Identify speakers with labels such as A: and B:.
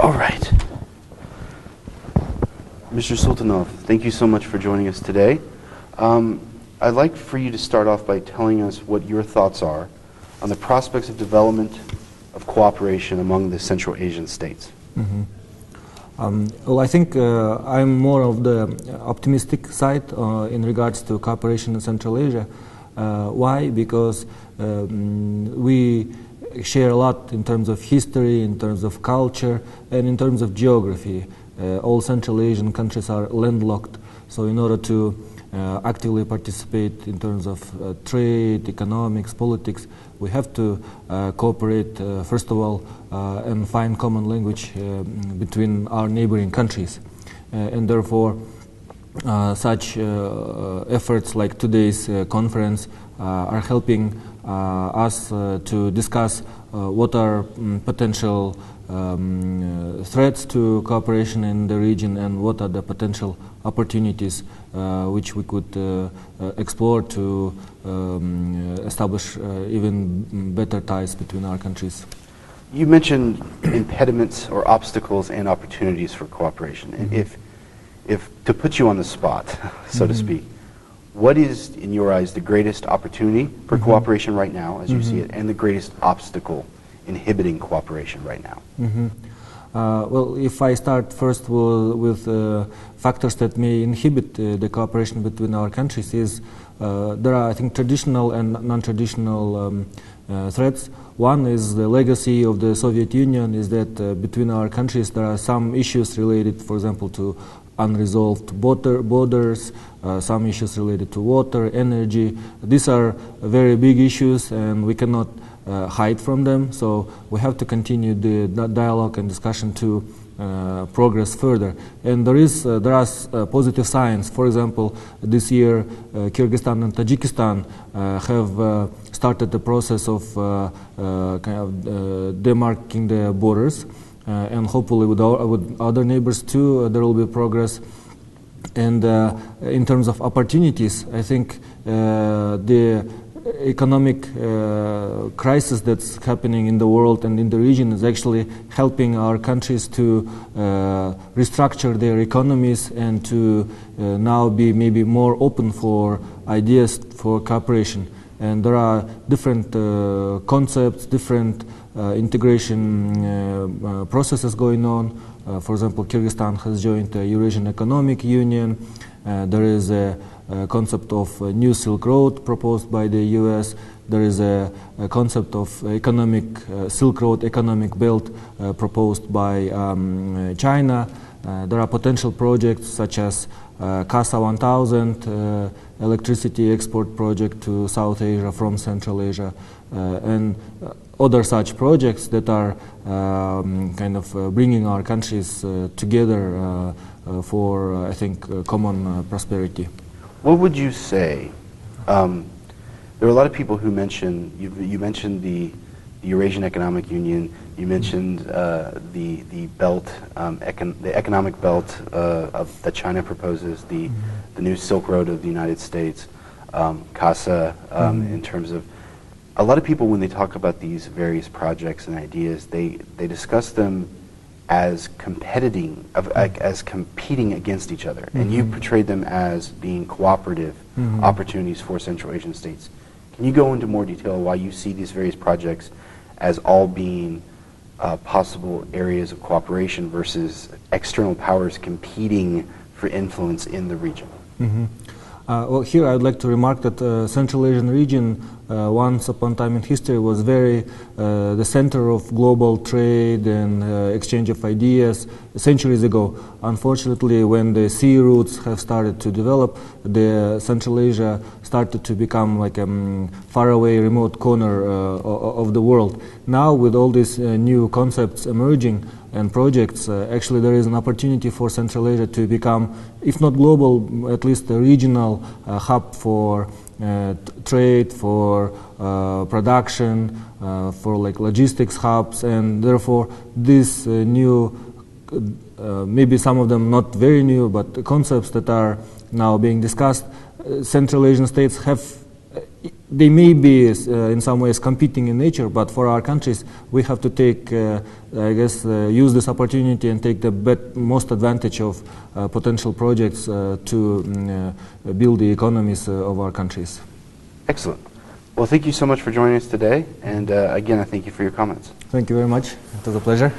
A: All right. Mr. Sultanov, thank you so much for joining us today. I'd like for you to start off by telling us what your thoughts are on the prospects of development of cooperation among the Central Asian states.
B: Well, I think I'm more of the optimistic side in regards to cooperation in Central Asia. Why? Because we share a lot in terms of history, in terms of culture, and in terms of geography. All Central Asian countries are landlocked, so in order to actively participate in terms of trade, economics, politics, we have to cooperate, first of all, and find common language between our neighboring countries. And therefore, such efforts like today's conference are helping us to discuss what are potential threats to cooperation in the region and what are the potential opportunities which we could explore to establish even better ties between our countries.
A: You mentioned impediments or obstacles and opportunities for cooperation. And if to put you on the spot, so to speak, what is, in your eyes, the greatest opportunity for cooperation right now, as you see it, and the greatest obstacle inhibiting cooperation right now?
B: Well, if I start first with factors that may inhibit the cooperation between our countries, is there are, I think, traditional and non-traditional threats. One is the legacy of the Soviet Union, is that between our countries there are some issues related, for example, to unresolved borders, some issues related to water, energy. These are very big issues and we cannot hide from them, so we have to continue the dialogue and discussion to progress further. And there are positive signs. For example, this year Kyrgyzstan and Tajikistan have started the process of demarking the borders, and hopefully with other neighbors too there will be progress. And in terms of opportunities, I think the economic crisis that's happening in the world and in the region is actually helping our countries to restructure their economies and to now be maybe more open for ideas for cooperation. And there are different concepts, different integration processes going on. For example, Kyrgyzstan has joined the Eurasian Economic Union. There is a concept of a new Silk Road proposed by the US. There is a concept of Silk Road economic belt proposed by China. There are potential projects such as CASA 1000, electricity export project to South Asia from Central Asia, and other such projects that are bringing our countries together for, I think, common prosperity.
A: What would you say? There are a lot of people who mention, you mentioned the Eurasian Economic Union, you mentioned the belt, the economic belt that China proposes, the new Silk Road of the United States, CASA, in terms of, a lot of people when they talk about these various projects and ideas, they discuss them as competing against each other, and you portrayed them as being cooperative opportunities for Central Asian states. Can you go into more detail why you see these various projects as all being possible areas of cooperation versus external powers competing for influence in the region?
B: Well, here I'd like to remark that Central Asian region once upon a time in history was very the center of global trade and exchange of ideas centuries ago. Unfortunately, when the sea routes have started to develop, the Central Asia started to become like a faraway remote corner of the world. Now with all these new concepts emerging and projects, actually there is an opportunity for Central Asia to become, if not global, at least a regional hub for trade, for production, for like logistics hubs, and therefore these new, maybe some of them not very new, but concepts that are now being discussed, Central Asian states have they may be in some ways competing in nature, but for our countries, we have to take, I guess, use this opportunity and take the most advantage of potential projects to build the economies of our countries.
A: Excellent. Well, thank you so much for joining us today, and again, I thank you for your comments.
B: Thank you very much. It was a pleasure.